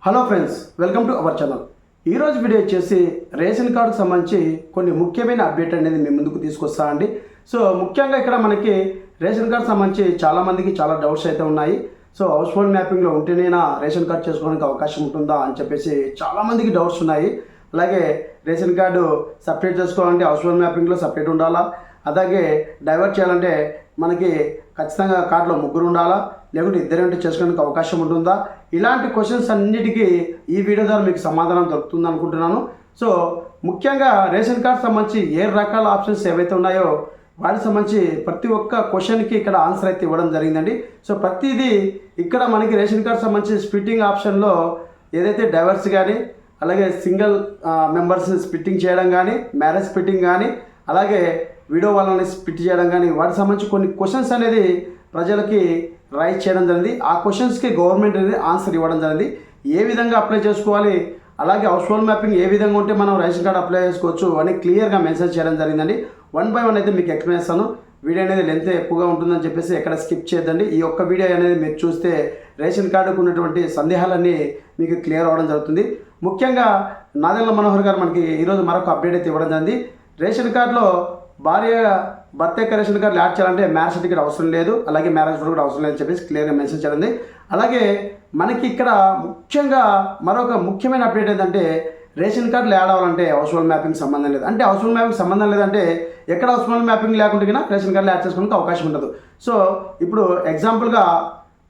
Hello friends, welcome to our channel. ఈరోజు video వచ్చేసి ration కార్డుకు సంబంధించి కొన్ని ముఖ్యమైన అప్డేట్ అనేది మేము ముందుకు తీసుకొస్తా అండి. సో ముఖ్యంగా ఇక్కడ మనకి రేషన్ కార్డు సంబంధించి చాలామందికి చాలా డౌట్స్ అయితే ఉన్నాయి. సో హౌస్ హోల్డ్ మ్యాపింగ్లో ఉంటేనేనా రేషన్ కార్డు చేసుకోవడానికి అవకాశం ఉంటుందా అని చెప్పేసి చాలామందికి డౌట్స్ ఉన్నాయి. అలాగే రేషన్ కార్డు సపరేట్ చేసుకోవాలంటే హౌస్ హోల్డ్ మ్యాపింగ్లో సపరేట్ ఉండాలా, అలాగే డైవర్ట్ చేయాలంటే మనకి ఖచ్చితంగా కార్డులో ముగ్గురు ఉండాలా, లేకుంటే ఇద్దరు ఉంటే చేసుకోవడానికి అవకాశం ఉంటుందా? ఇలాంటి క్వశ్చన్స్ అన్నిటికీ ఈ వీడియో ద్వారా మీకు సమాధానం దొరుకుతుంది అనుకుంటున్నాను. సో ముఖ్యంగా రేషన్ కార్డు సంబంధించి ఏ రకాల ఆప్షన్స్ ఏవైతే ఉన్నాయో వాటికి సంబంధించి ప్రతి ఒక్క క్వశ్చన్కి ఇక్కడ ఆన్సర్ అయితే ఇవ్వడం జరిగిందండి. సో ప్రతిదీ ఇక్కడ మనకి రేషన్ కార్డు సంబంధించి స్ప్లిట్టింగ్ ఆప్షన్లో ఏదైతే డైవర్స్ కానీ, అలాగే సింగిల్ మెంబర్స్ని స్ప్లిట్టింగ్ చేయడం కానీ, మ్యారేజ్ స్ప్లిట్టింగ్ కానీ, అలాగే వీడియో వాళ్ళని స్ప్లిట్ చేయడం కానీ, వాటికి సంబంధించి కొన్ని క్వశ్చన్స్ అనేది ప్రజలకి రైట్ చేయడం జరిగింది. ఆ క్వశ్చన్స్కి గవర్నమెంట్ అనేది ఆన్సర్ ఇవ్వడం జరిగింది. ఏ విధంగా అప్లై చేసుకోవాలి, అలాగే హౌస్ హోల్డ్ మ్యాపింగ్ ఏ విధంగా ఉంటే మనం రేషన్ కార్డు అప్లై చేసుకోవచ్చు అని క్లియర్గా మెన్షన్ చేయడం జరిగిందండి. 1 by 1 అయితే మీకు ఎక్స్ప్లెయిన్ చేస్తాను. వీడియో అనేది లెంత్ ఎక్కువగా ఉంటుందని చెప్పేసి ఎక్కడ స్కిప్ చేయొద్దండి. ఈ ఒక్క వీడియో అనేది మీరు చూస్తే రేషన్ కార్డుకు ఉన్నటువంటి సందేహాలన్నీ మీకు క్లియర్ అవ్వడం జరుగుతుంది. ముఖ్యంగా నాదెళ్ల మనోహర్ గారు మనకి ఈరోజు మరొక అప్డేట్ అయితే ఇవ్వడం జరిగింది. రేషన్ కార్డులో భర్త యొక్క రేషన్ కార్డులు యాడ్ చేయాలంటే మ్యారేజ్ సర్టిఫికేట్ అవసరం లేదు, అలాగే మ్యారేజ్ ఫోటో కూడా అవసరం లేదని చెప్పేసి క్లియర్గా మెన్షన్ చేయండి. అలాగే మనకి ఇక్కడ ముఖ్యంగా మరొక ముఖ్యమైన అప్డేట్ ఏంటంటే రేషన్ కార్డులు యాడ్ అవ్వాలంటే హౌస్ హోల్డ్ మ్యాపింగ్ సంబంధం లేదు. అంటే హౌస్ హోల్డ్ మ్యాపింగ్ సంబంధం లేదంటే ఎక్కడ హౌస్ హోల్డ్ మ్యాపింగ్ లేకుంటే కన్నా రేషన్ కార్డులు యాడ్ చేసుకోవడానికి అవకాశం ఉండదు. సో ఇప్పుడు ఎగ్జాంపుల్గా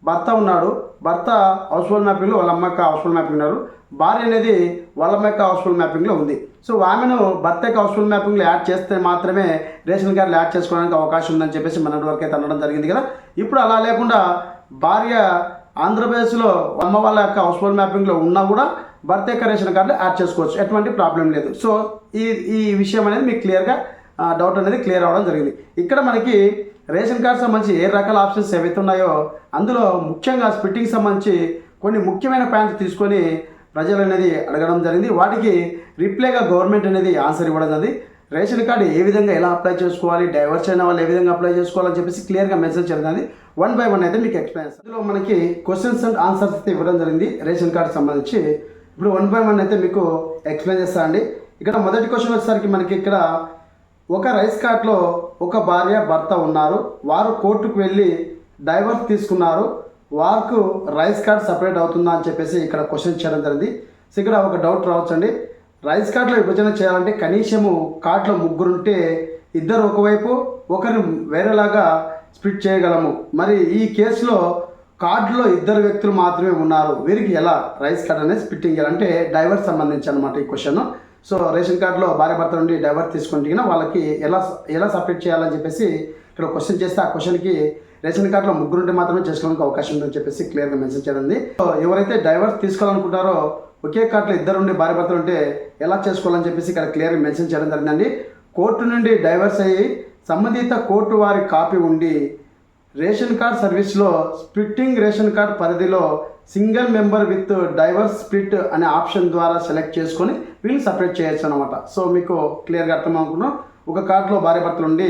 భర్త ఉన్నాడు, భర్త హౌస్ హోల్డ్ మ్యాపింగ్లో వాళ్ళ అమ్మ యొక్క హౌస్ హోల్డ్ మ్యాపింగ్ ఉన్నారు, భార్య అనేది వాళ్ళ అమ్మ యొక్క హౌస్ హోల్డ్ మ్యాపింగ్లో ఉంది. సో ఆమెను భర్త యొక్క హౌస్ హోల్డ్ మ్యాపింగ్లో యాడ్ చేస్తే మాత్రమే రేషన్ కార్డులు యాడ్ చేసుకోవడానికి అవకాశం ఉందని చెప్పేసి మన వరకు అయితే అనడం జరిగింది కదా. ఇప్పుడు అలా లేకుండా భార్య ఆంధ్రప్రదేశ్లో అమ్మ వాళ్ళ యొక్క హౌస్ హోల్డ్ మ్యాపింగ్లో ఉన్నా కూడా భర్త యొక్క రేషన్ కార్డులు యాడ్ చేసుకోవచ్చు, ఎటువంటి ప్రాబ్లం లేదు. సో ఈ విషయం అనేది మీకు క్లియర్గా డౌట్ అనేది క్లియర్ అవ్వడం జరిగింది. ఇక్కడ మనకి రేషన్ కార్డు సంబంధించి ఏ రకాల ఆప్షన్స్ ఏవైతే ఉన్నాయో అందులో ముఖ్యంగా స్ప్లిట్టింగ్ సంబంధించి కొన్ని ముఖ్యమైన పాయింట్స్ తీసుకొని ప్రజలు అనేది అడగడం జరిగింది. వాటికి రిప్లైగా గవర్నమెంట్ అనేది ఆన్సర్ ఇవ్వడం జరిగింది. రేషన్ కార్డు ఏ విధంగా ఎలా అప్లై చేసుకోవాలి, డైవర్స్ అయిన వాళ్ళు ఏ విధంగా అప్లై చేసుకోవాలని చెప్పేసి క్లియర్గా మెన్షన్ చేయడం 1 by 1 అయితే మీకు ఎక్స్ప్లెయిన్ చేస్తాను. అందులో మనకి క్వశ్చన్స్ అండ్ ఆన్సర్స్ అయితే ఇవ్వడం జరిగింది రేషన్ కార్డు సంబంధించి. ఇప్పుడు 1 by 1 అయితే మీకు ఎక్స్ప్లెయిన్ చేస్తాను అండి. ఇక్కడ మొదటి క్వశ్చన్ వచ్చేసరికి మనకి ఇక్కడ ఒక రైస్ కార్డులో ఒక భార్య భర్త ఉన్నారు, వారు కోర్టుకు వెళ్ళి డైవర్స్ తీసుకున్నారు, వారికి రైస్ కార్డ్ సపరేట్ అవుతుందా అని చెప్పేసి ఇక్కడ క్వశ్చన్ చేయడం జరిగింది. సో ఇక్కడ ఒక డౌట్ రావచ్చండి, రైస్ కార్డులో విభజన చేయాలంటే కనీసము కార్డులో ముగ్గురు ఉంటే ఇద్దరు ఒకవైపు ఒకరు వేరేలాగా స్ప్లిట్ చేయగలము. మరి ఈ కేసులో కార్డులో ఇద్దరు వ్యక్తులు మాత్రమే ఉన్నారు, వీరికి ఎలా రైస్ కార్డ్ అనేది స్ప్లిట్టింగ్ చేయాలంటే డైవర్స్ సంబంధించి అనమాట ఈ క్వశ్చన్. సో రేషన్ కార్డులో భార్య భర్త నుండి డైవర్స్ తీసుకుంటే వాళ్ళకి ఎలా సపరేట్ చేయాలని చెప్పేసి ఇక్కడ క్వశ్చన్ చేస్తే ఆ క్వశ్చన్కి రేషన్ కార్డులో ముగ్గురు ఉంటే మాత్రమే చేసుకోవడానికి అవకాశం ఉందని చెప్పేసి క్లియర్గా మెన్షన్ చేయడం. సో ఎవరైతే డైవర్స్ తీసుకోవాలనుకుంటారో ఒకే కార్డులో ఇద్దరు ఉండి భార్య భర్తలు ఉంటే ఎలా చేసుకోవాలని చెప్పేసి ఇక్కడ క్లియర్గా మెన్షన్ చేయడం జరిగిందండి. కోర్టు నుండి డైవర్స్ అయ్యి సంబంధిత కోర్టు వారి కాపీ ఉండి రేషన్ కార్డ్ సర్వీస్లో స్ప్లిట్టింగ్ రేషన్ కార్డ్ పరిధిలో single member with divorce split అనే ఆప్షన్ ద్వారా సెలెక్ట్ చేసుకొని వీళ్ళు సపరేట్ చేయొచ్చు అనమాట. సో మీకు క్లియర్గా అర్థమవుతున్నాం. ఒక కార్డులో భార్య భర్తలు ఉండి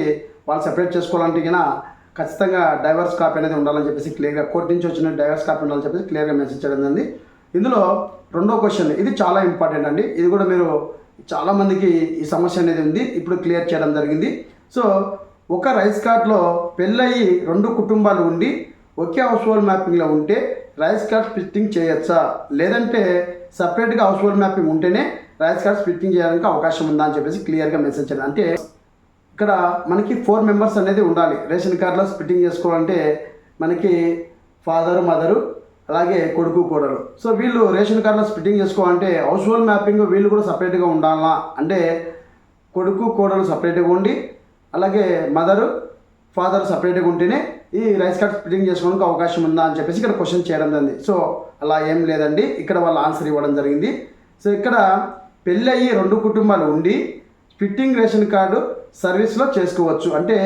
వాళ్ళు సపరేట్ చేసుకోవాలంటే కన్నా ఖచ్చితంగా డైవర్స్ కాపీ అనేది ఉండాలని చెప్పేసి క్లియర్గా కోర్టు నుంచి వచ్చిన డైవర్స్ కాపీ ఉండాలని చెప్పేసి క్లియర్గా మెసేజ్ చేయడం జరిగింది. ఇందులో రెండో క్వశ్చన్, ఇది చాలా ఇంపార్టెంట్ అండి. ఇది కూడా మీరు చాలామందికి ఈ సమస్య అనేది ఉంది, ఇప్పుడు క్లియర్ చేయడం జరిగింది. సో ఒక రైస్ కార్డ్లో పెళ్ళయి 2 కుటుంబాలు ఉండి ఒకే హౌస్ హోల్డ్ మ్యాపింగ్లో ఉంటే రైస్ కార్డ్ స్ప్లిట్టింగ్ చేయొచ్చా, లేదంటే సపరేట్గా హౌస్ హోల్డ్ మ్యాపింగ్ ఉంటేనే రైస్ కార్డ్ స్ప్లిట్టింగ్ చేయడానికి అవకాశం ఉందా అని చెప్పేసి క్లియర్గా మెసేజ్ చేయాలి. అంటే ఇక్కడ మనకి 4 మెంబర్స్ అనేది ఉండాలి రేషన్ కార్డులో స్ప్లిట్టింగ్ చేసుకోవాలంటే. మనకి ఫాదరు మదరు అలాగే కొడుకు కోడలు. సో వీళ్ళు రేషన్ కార్డులో స్ప్లిట్టింగ్ చేసుకోవాలంటే హౌస్ హోల్డ్ మ్యాపింగ్ వీళ్ళు కూడా సపరేట్గా ఉండాలా, అంటే కొడుకు కోడలు సపరేట్గా ఉండి అలాగే మదరు ఫాదర్ సపరేట్గా ఉంటేనే ఈ రైస్ కార్డ్ స్ప్లిట్టింగ్ చేసుకోవడానికి అవకాశం ఉందా అని చెప్పేసి ఇక్కడ క్వశ్చన్ చేయడం జరిగింది. సో అలా ఏం లేదండి, ఇక్కడ వాళ్ళు ఆన్సర్ ఇవ్వడం జరిగింది. సో ఇక్కడ పెళ్ళి అయ్యి 2 కుటుంబాలు ఉండి స్ప్లిట్టింగ్ రేషన్ కార్డు సర్వీస్లో చేసుకోవచ్చు. అంటే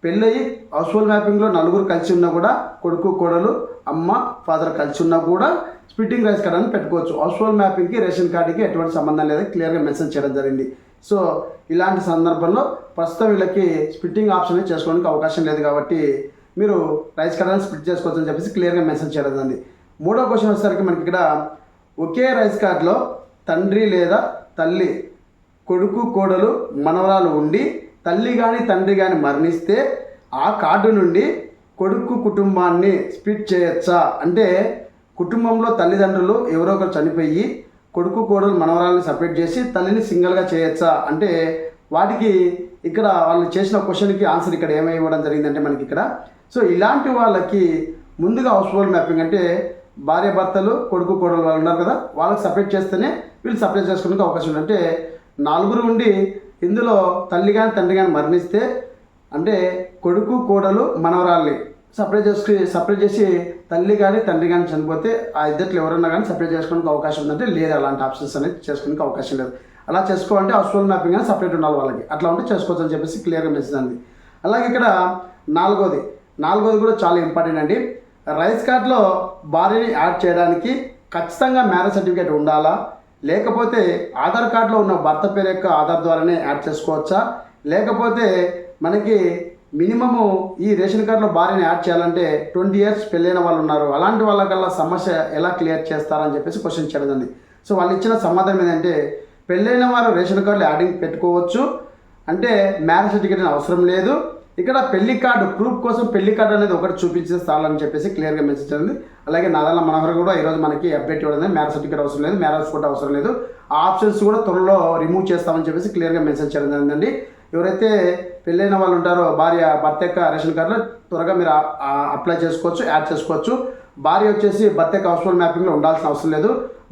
పెళ్ళయి హౌస్ హోల్డ్ మ్యాపింగ్లో 4 కలిసి ఉన్నా కూడా, కొడుకు కోడలు అమ్మ ఫాదర్ కలిసి ఉన్నా కూడా స్ప్లిట్టింగ్ రైస్ కార్డ్ అని పెట్టుకోవచ్చు. హౌస్ హోల్డ్ మ్యాపింగ్కి రేషన్ కార్డుకి ఎటువంటి సంబంధం లేదని క్లియర్గా మెన్షన్ చేయడం జరిగింది. సో ఇలాంటి సందర్భంలో ప్రస్తుతం వీళ్ళకి స్ప్లిట్టింగ్ ఆప్షన్ చేసుకోవడానికి అవకాశం లేదు కాబట్టి మీరు రైస్ కార్డ్ అని స్ప్లిట్ చేసుకోవచ్చు అని చెప్పేసి క్లియర్గా మెన్షన్ చేయడం జరిగింది. మూడో క్వశ్చన్ వచ్చేసరికి మనకి ఇక్కడ ఒకే రైస్ కార్డులో తండ్రి లేదా తల్లి, కొడుకు కోడలు మనవరాలు ఉండి తల్లి కానీ తండ్రి కానీ మరణిస్తే ఆ కార్డు నుండి కొడుకు కుటుంబాన్ని స్ప్లిట్ చేయొచ్చా? అంటే కుటుంబంలో తల్లిదండ్రులు ఎవరో ఒకరు చనిపోయి కొడుకు కోడలు మనవరాలని సపరేట్ చేసి తల్లిని సింగిల్గా చేయొచ్చా అంటే వాటికి ఇక్కడ వాళ్ళు చేసిన క్వశ్చన్కి ఆన్సర్ ఇక్కడ ఏమై ఇవ్వడం జరిగిందంటే మనకి ఇక్కడ సో ఇలాంటి వాళ్ళకి ముందుగా హౌస్ హోల్డ్ మ్యాపింగ్ అంటే భార్య భర్తలు కొడుకు కోడలు వాళ్ళు ఉన్నారు కదా, వాళ్ళకి సపరేట్ చేస్తేనే వీళ్ళు సపరేట్ చేసుకోవడానికి అవకాశం ఉంది. అంటే 4 ఉండి ఇందులో తల్లి కానీ తండ్రి కానీ మరణిస్తే అంటే కొడుకు కోడలు మనవరాల్ని సపరేట్ చేసి తల్లి కానీ తండ్రి కానీ చనిపోతే ఆ ఇద్దరు ఎవరన్నా కానీ సపరేట్ చేసుకోవడానికి అవకాశం ఉందంటే లేదు, అలాంటి ఆప్షన్స్ అనేది చేసుకోవడానికి అవకాశం లేదు. అలా చేసుకోవాలంటే హౌస్ హోల్డ్ మ్యాపింగ్ అని సపరేట్ ఉండాలి వాళ్ళకి, అట్లా ఉంటే చేసుకోవచ్చు అని చెప్పేసి క్లియర్గా మెసేజ్ అంది. అలాగే ఇక్కడ నాలుగోది కూడా చాలా ఇంపార్టెంట్ అండి. రైస్ కార్డ్లో భార్యని యాడ్ చేయడానికి ఖచ్చితంగా మ్యారేజ్ సర్టిఫికేట్ ఉండాలా, లేకపోతే ఆధార్ కార్డులో ఉన్న భర్త పేరు యొక్క ఆధార్ ద్వారానే యాడ్ చేసుకోవచ్చా, లేకపోతే మనకి మినిమము ఈ రేషన్ కార్డులో భార్యని యాడ్ చేయాలంటే 20 years పెళ్ళైన వాళ్ళు ఉన్నారు, అలాంటి వాళ్ళకల్లా సమస్య ఎలా క్లియర్ చేస్తారని చెప్పేసి క్వశ్చన్ చేయడం. సో వాళ్ళు ఇచ్చిన సమాధానం ఏంటంటే పెళ్ళైన వారు రేషన్ కార్డులో యాడింగ్ పెట్టుకోవచ్చు, అంటే మ్యారేజ్ సర్టిఫికేట్ అవసరం లేదు, ఇక్కడ పెళ్లి కార్డు ప్రూఫ్ కోసం పెళ్లి కార్డు అనేది ఒకటి చూపించే చాలని చెప్పేసి క్లియర్గా మెసేజ్ ఉంది. అలాగే నాదల్ల మనోహర్ కూడా ఈరోజు మనకి అప్డేట్ ఇవ్వడం, మ్యారేజ్ సర్టిఫికేట్ అవసరం లేదు, మ్యారేజ్ ఫోటో అవసరం లేదు, ఆ ఆప్షన్స్ కూడా త్వరలో రిమూవ్ చేస్తామని చెప్పేసి క్లియర్గా మెసేజ్ చేయడం జరిగిందండి. ఎవరైతే పెళ్ళైన వాళ్ళు ఉంటారో భర్త యొక్క రేషన్ కార్డులో త్వరగా మీరు అప్లై చేసుకోవచ్చు, యాడ్ చేసుకోవచ్చు. భార్య వచ్చేసి భర్త యొక్క హౌస్ హోల్డ్ మ్యాపింగ్లో ఉండాల్సిన అవసరం లేదు,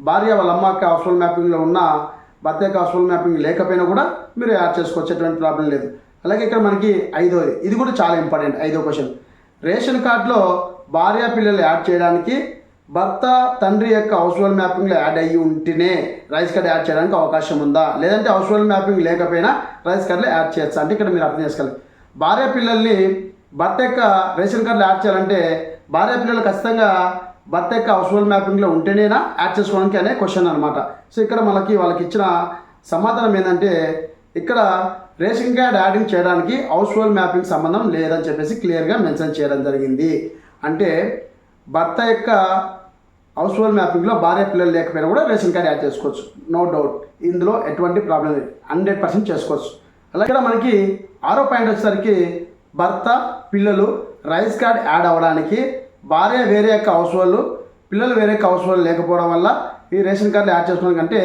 భార్య వాళ్ళ అమ్మ యొక్క హౌస్ హోల్డ్ మ్యాపింగ్లో ఉన్న భర్త యొక్క హౌస్ హోల్డ్ మ్యాపింగ్ లేకపోయినా కూడా మీరు యాడ్ చేసుకోవచ్చు, ఎటువంటి ప్రాబ్లం లేదు. అలాగే ఇక్కడ మనకి ఐదోది, ఇది కూడా చాలా ఇంపార్టెంట్, 5వ క్వశ్చన్. రేషన్ కార్డులో భార్య పిల్లలు యాడ్ చేయడానికి భర్త తండ్రి యొక్క హౌస్ హోల్డ్ మ్యాపింగ్లో యాడ్ అయ్యి ఉంటేనే రైస్ కార్డు యాడ్ చేయడానికి అవకాశం ఉందా, లేదంటే హౌస్ హోల్డ్ మ్యాపింగ్ లేకపోయినా రైస్ కార్డులో యాడ్ చేయొచ్చా అంటే ఇక్కడ మీరు అర్థం చేసుకోవాలి. భార్య పిల్లల్ని భర్త యొక్క రేషన్ కార్డులో యాడ్ చేయాలంటే భార్య పిల్లలు ఖచ్చితంగా భర్త యొక్క హౌస్ హోల్డ్ మ్యాపింగ్లో ఉంటేనేనా యాడ్ చేసుకోవడానికి అనే క్వశ్చన్ అనమాట. సో ఇక్కడ వాళ్ళకి ఇచ్చిన సమాధానం ఏంటంటే ఇక్కడ రేషన్ కార్డ్ యాడింగ్ చేయడానికి హౌస్ హోల్డ్ మ్యాపింగ్ సంబంధం లేదని చెప్పేసి క్లియర్గా మెన్షన్ చేయడం జరిగింది. అంటే భర్త యొక్క హౌస్ హోల్డ్ మ్యాపింగ్లో భార్య పిల్లలు లేకపోయినా కూడా రేషన్ కార్డ్ యాడ్ చేసుకోవచ్చు, నో డౌట్, ఇందులో ఎటువంటి ప్రాబ్లం లేదు, 100% చేసుకోవచ్చు. అలాగే మనకి 6వ పాయింట్ వచ్చేసరికి భర్త పిల్లలు రైస్ కార్డ్ యాడ్ అవ్వడానికి భార్య వేరే యొక్క హౌస్ హోల్డ్, పిల్లలు వేరే యొక్క హౌస్ హోల్డ్ లేకపోవడం వల్ల ఈ రేషన్ కార్డులు యాడ్ చేసుకోవడం కంటే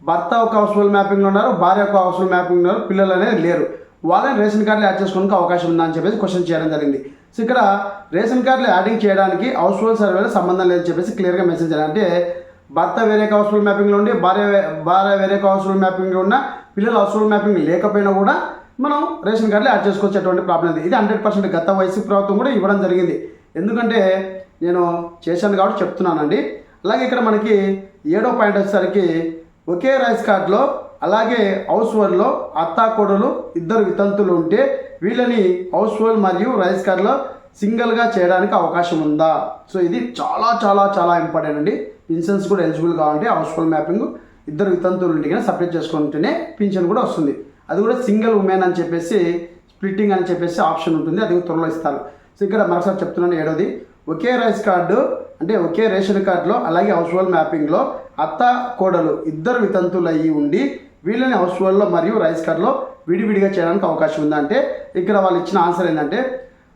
భర్త ఒక హౌస్ హోల్డ్ మ్యాపింగ్లో ఉన్నారు, భార్య ఒక హౌస్ హోల్డ్ మ్యాపింగ్లో ఉన్నారు, పిల్లలు అనేది లేరు, వాళ్ళని రేషన్ కార్డులు యాడ్ చేసుకోవడానికి అవకాశం ఉందా అని చెప్పేసి క్వశ్చన్ చేయడం జరిగింది. సో ఇక్కడ రేషన్ కార్డులు యాడింగ్ చేయడానికి హౌస్ హోల్డ్ సర్వేలో సంబంధం లేదని చెప్పేసి క్లియర్గా మెసేజ్ చేయాలి. అంటే భర్త వేరే హౌస్ హోల్డ్ మ్యాపింగ్లో ఉండి భార్య వేరే హౌస్ హోల్డ్ మ్యాపింగ్లో ఉన్న, పిల్లలు హౌస్ హోల్డ్ మ్యాపింగ్ లేకపోయినా కూడా మనం రేషన్ కార్డులు యాడ్ చేసుకోవచ్చు, ఎటువంటి ప్రాబ్లం లేదు. ఇది 100% గత వైసీపీ ప్రభుత్వం కూడా ఇవ్వడం జరిగింది, ఎందుకంటే నేను చేశాను కాబట్టి చెప్తున్నానండి. అలాగే ఇక్కడ మనకి 7వ పాయింట్ వచ్చేసరికి ఒకే రైస్ కార్డులో అలాగే హౌస్ హోల్డ్లో అత్తా కోడలు ఇద్దరు వితంతులు ఉంటే వీళ్ళని హౌస్ హోల్డ్ మరియు రైస్ కార్డులో సింగిల్గా చేయడానికి అవకాశం ఉందా? సో ఇది చాలా చాలా చాలా ఇంపార్టెంట్ అండి. పింఛన్స్ కూడా ఎలిజిబుల్ కావాలంటే హౌస్ హోల్డ్ మ్యాపింగ్ ఇద్దరు వితంతులు ఉంటే కానీ సపరేట్ చేసుకుంటేనే పింఛన్ కూడా వస్తుంది, అది కూడా సింగిల్ ఉమెన్ అని చెప్పేసి స్ప్లిట్టింగ్ అని చెప్పేసి ఆప్షన్ ఉంటుంది, అది త్వరలో ఇస్తారు. సో ఇక్కడ మరోసారి చెప్తున్నాను, 7వది ఒకే రైస్ కార్డు అంటే ఒకే రేషన్ కార్డులో అలాగే హౌస్ హోల్డ్ మ్యాపింగ్లో అత్త కోడలు ఇద్దరు వితంతులు అయ్యి ఉండి వీళ్ళని హౌస్ హోల్డ్లో మరియు రైస్ కార్డులో విడివిడిగా చేయడానికి అవకాశం ఉందంటే ఇక్కడ వాళ్ళు ఇచ్చిన ఆన్సర్ ఏంటంటే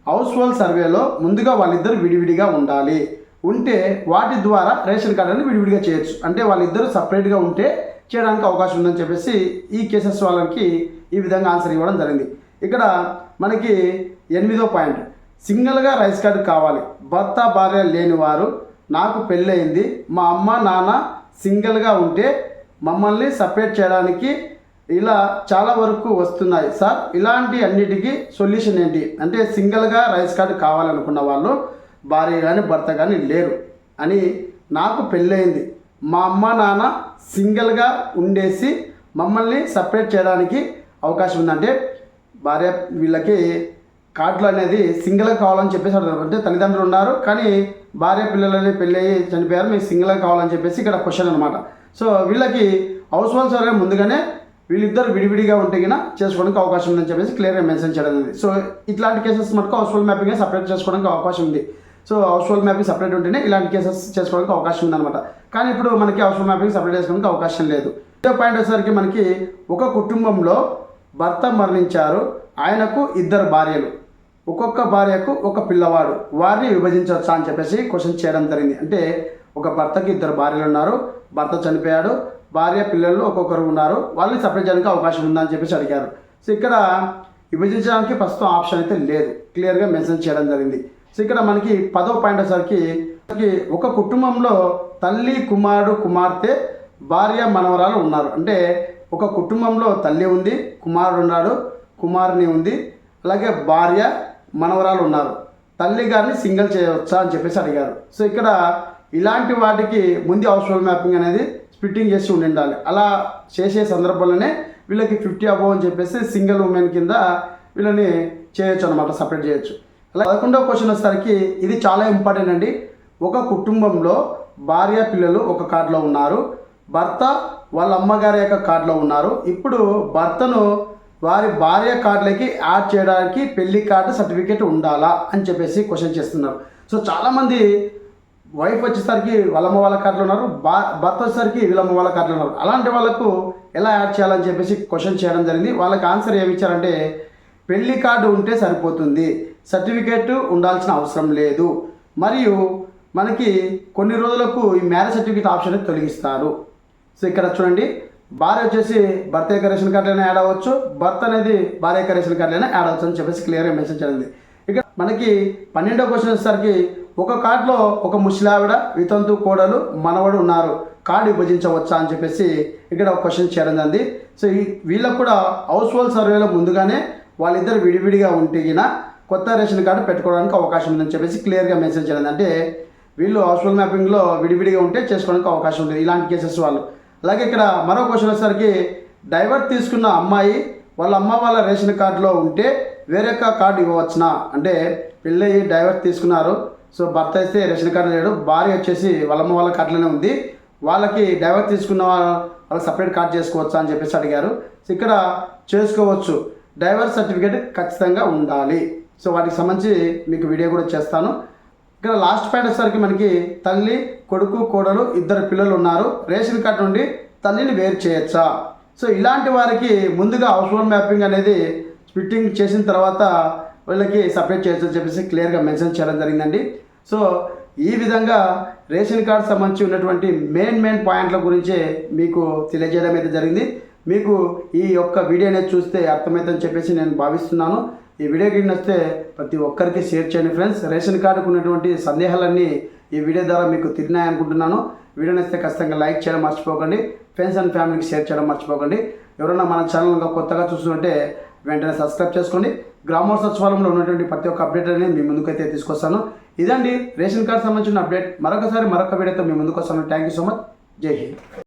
హౌస్ హోల్డ్ సర్వేలో ముందుగా వాళ్ళిద్దరు విడివిడిగా ఉండాలి, ఉంటే వాటి ద్వారా రేషన్ కార్డుని విడివిడిగా చేయొచ్చు, అంటే వాళ్ళిద్దరూ సపరేట్గా ఉంటే చేయడానికి అవకాశం ఉందని చెప్పేసి ఈ కేసెస్ వాళ్ళకి ఈ విధంగా ఆన్సర్ ఇవ్వడం జరిగింది. ఇక్కడ మనకి 8వ పాయింట్, సింగిల్గా రైస్ కార్డు కావాలి, భర్త భార్య లేని వారు, నాకు పెళ్ళయింది, మా అమ్మ నాన్న సింగిల్గా ఉంటే మమ్మల్ని సపరేట్ చేయడానికి ఇలా చాలా వరకు వస్తున్నాయి సార్, ఇలాంటి అన్నిటికీ సొల్యూషన్ ఏంటి అంటే సింగిల్గా రైస్ కార్డు కావాలనుకున్న వాళ్ళు భార్య కానీ భర్త కానీ లేరు అని, నాకు పెళ్ళయింది, మా అమ్మ నాన్న సింగిల్గా ఉండేసి మమ్మల్ని సపరేట్ చేయడానికి అవకాశం ఉందంటే భార్య వీళ్ళకి కార్డులు అనేది సింగిల్గా కావాలని చెప్పేసి అడుగుతారు. అంటే తల్లిదండ్రులు ఉన్నారు కానీ భార్య పిల్లలని పెళ్ళి అయ్యి చనిపోయారు, మీకు సింగిల్గా కావాలని చెప్పేసి ఇక్కడ క్వశ్చన్ అనమాట. సో వీళ్ళకి హౌస్ హోల్డ్ సర్వే ముందుగానే వీళ్ళిద్దరు విడివిడిగా ఉంటే కినా చేసుకోవడానికి అవకాశం ఉందని చెప్పేసి క్లియర్గా మెన్షన్ చేయడం ఉంది. సో ఇట్లాంటి కేసెస్ మటుకు హౌస్ హోల్డ్ మ్యాపింగ్ సపరేట్ చేసుకోవడానికి అవకాశం ఉంది. So house hold mapping separate ఉంటేనే ఇలాంటి కేసెస్ చేసుకోవడానికి అవకాశం ఉందన్నమాట. కానీ ఇప్పుడు మనకి హౌస్ హోల్డ్ మ్యాపింగ్ సపరేట్ చేసుకోవడానికి అవకాశం లేదు. ఇదే పాయింట్ వచ్చేసరికి మనకి ఒక కుటుంబంలో భర్త మరణించారు, ఆయనకు 2 భార్యలు, ఒక్కొక్క భార్యకు ఒక పిల్లవాడు, వారిని విభజించవచ్చా అని చెప్పేసి క్వశ్చన్ చేయడం జరిగింది. అంటే ఒక భర్తకి 2 భార్యలు ఉన్నారు, భర్త చనిపోయాడు, భార్య పిల్లలు ఒక్కొక్కరు ఉన్నారు, వాళ్ళని సపరేట్ చేయడానికి అవకాశం ఉందా అని చెప్పేసి అడిగారు. సో ఇక్కడ విభజించడానికి ప్రస్తుతం ఆప్షన్ అయితే లేదు, క్లియర్గా మెన్షన్ చేయడం జరిగింది. సో ఇక్కడ మనకి 10వ పాయింట్ వచ్చేసరికి ఒక కుటుంబంలో తల్లి, కుమారుడు, కుమార్తె, భార్య, మనవరాలు ఉన్నారు. అంటే ఒక కుటుంబంలో తల్లి ఉంది, కుమారుడు ఉన్నాడు, కుమారుని ఉంది, అలాగే భార్య, మనవరాలు ఉన్నారు. తల్లి గారిని సింగిల్ చేయవచ్చా అని చెప్పేసి అడిగారు. సో ఇక్కడ ఇలాంటి వాటికి ముందు హౌస్ హోల్డ్ మ్యాపింగ్ అనేది స్ప్లిట్టింగ్ చేసి ఉండాలి. అలా చేసే సందర్భంలోనే వీళ్ళకి 50 అబోవ్ అని చెప్పేసి సింగిల్ ఉమెన్ కింద వీళ్ళని చేయొచ్చు అనమాట, సపరేట్ చేయొచ్చు. అలా 11వ క్వశ్చన్ వచ్చేసరికి ఇది చాలా ఇంపార్టెంట్ అండి. ఒక కుటుంబంలో భార్య, పిల్లలు ఒక కార్డులో ఉన్నారు, భర్త వాళ్ళ అమ్మగారి యొక్క కార్డులో ఉన్నారు. ఇప్పుడు భర్తను వారి భార్య కార్డులకి యాడ్ చేయడానికి పెళ్లి కార్డు సర్టిఫికేట్ ఉండాలా అని చెప్పేసి క్వశ్చన్ చేస్తున్నారు. సో చాలామంది వైఫ్ వచ్చేసరికి వాళ్ళమ్మ వాళ్ళ కార్డులో ఉన్నారు, భర్త వచ్చేసరికి వీళ్ళమ్మ వాళ్ళ కార్డులో ఉన్నారు. అలాంటి వాళ్ళకు ఎలా యాడ్ చేయాలని చెప్పేసి క్వశ్చన్ చేయడం జరిగింది. వాళ్ళకి ఆన్సర్ ఏమి ఇచ్చారంటే పెళ్లి కార్డు ఉంటే సరిపోతుంది, సర్టిఫికేట్ ఉండాల్సిన అవసరం లేదు, మరియు మనకి కొన్ని రోజులకు ఈ మ్యారేజ్ సర్టిఫికేట్ ఆప్షన్ తొలగిస్తారు. సో ఇక్కడ చూడండి, భార్య వచ్చేసి భర్త యొక్క రేషన్ కార్డులైనా యాడ్ అవ్వచ్చు, భర్త అనేది భార్య యొక్క రేషన్ కార్డులైనా యాడ్ అవ్వచ్చు అని చెప్పేసి క్లియర్గా మెన్షన్ చేయండి. ఇక మనకి 12వ క్వశ్చన్ వచ్చేసరికి ఒక కార్డులో ఒక ముసలావిడ, వితంతు కోడలు, మనవడు ఉన్నారు, కార్డు విభజించవచ్చా అని చెప్పేసి ఇక్కడ ఒక క్వశ్చన్ చేయడం జరిగింది. సో వీళ్ళకు కూడా హౌస్ హోల్డ్ సర్వేలో ముందుగానే వాళ్ళిద్దరు విడివిడిగా ఉంటే కొత్త రేషన్ కార్డు పెట్టుకోవడానికి అవకాశం ఉందని చెప్పేసి క్లియర్గా మెన్షన్ చేయండి. అంటే వీళ్ళు హౌస్ హోల్డ్ మ్యాపింగ్లో విడివిడిగా ఉంటే చేసుకోవడానికి అవకాశం ఉంటుంది ఇలాంటి కేసెస్ వాళ్ళు. అలాగే ఇక్కడ మరో క్వశ్చన్ వచ్చేసరికి డైవర్స్ తీసుకున్న అమ్మాయి వాళ్ళ అమ్మ వాళ్ళ రేషన్ కార్డులో ఉంటే వేరే కార్డు ఇవ్వవచ్చునా అంటే పెళ్ళి డైవర్స్ తీసుకున్నారు, సో భర్త అయితే రేషన్ కార్డు లేడు, భార్య వచ్చేసి వాళ్ళమ్మ వాళ్ళ కార్డులోనే ఉంది, వాళ్ళకి డైవర్స్ తీసుకున్న వాళ్ళకి సపరేట్ కార్డు చేసుకోవచ్చా అని చెప్పేసి అడిగారు. సో ఇక్కడ చేసుకోవచ్చు, డైవర్స్ సర్టిఫికేట్ ఖచ్చితంగా ఉండాలి. సో వాటికి సంబంధించి మీకు వీడియో కూడా చేస్తాను. ఇక్కడ లాస్ట్ పాయింట్ వచ్చేసరికి మనకి తల్లి, కొడుకు, కోడలు, 2 పిల్లలు ఉన్నారు, రేషన్ కార్డు నుండి తల్లిని వేరు చేయొచ్చా. సో ఇలాంటి వారికి ముందుగా హౌస్ హోల్డ్ మ్యాపింగ్ అనేది స్ప్లిట్టింగ్ చేసిన తర్వాత వీళ్ళకి సపరేట్ చేయొచ్చు అని చెప్పేసి క్లియర్గా మెన్షన్ చేయడం జరిగిందండి. సో ఈ విధంగా రేషన్ కార్డు సంబంధించి ఉన్నటువంటి మెయిన్ పాయింట్ల గురించే మీకు తెలియజేయడం అయితే జరిగింది. మీకు ఈ యొక్క వీడియో అనేది చూస్తే అర్థమవుతుందని చెప్పేసి నేను భావిస్తున్నాను. ఈ వీడియో కింద వస్తే ప్రతి ఒక్కరికి షేర్ చేయండి ఫ్రెండ్స్. రేషన్ కార్డుకు ఉన్నటువంటి సందేహాలన్నీ ఈ వీడియో ద్వారా మీకు తిరిగినాయి అనుకుంటున్నాను. వీడియో నచ్చితే ఖచ్చితంగా లైక్ చేయడం మర్చిపోకండి, ఫ్రెండ్స్ అండ్ ఫ్యామిలీకి షేర్ చేయడం మర్చిపోకండి. ఎవరైనా మన ఛానల్ కొత్తగా చూస్తుంటే వెంటనే సబ్స్క్రైబ్ చేసుకోండి. గ్రామ సచివాలయంలో ఉన్నటువంటి ప్రతి ఒక్క అప్డేట్ అనేది మీ ముందుకైతే తీసుకొస్తాను. ఇదండి రేషన్ కార్డు సంబంధించిన అప్డేట్. మరొక వీడియోతో మీ ముందుకు వస్తాను. Thank you so much. జై హింద్.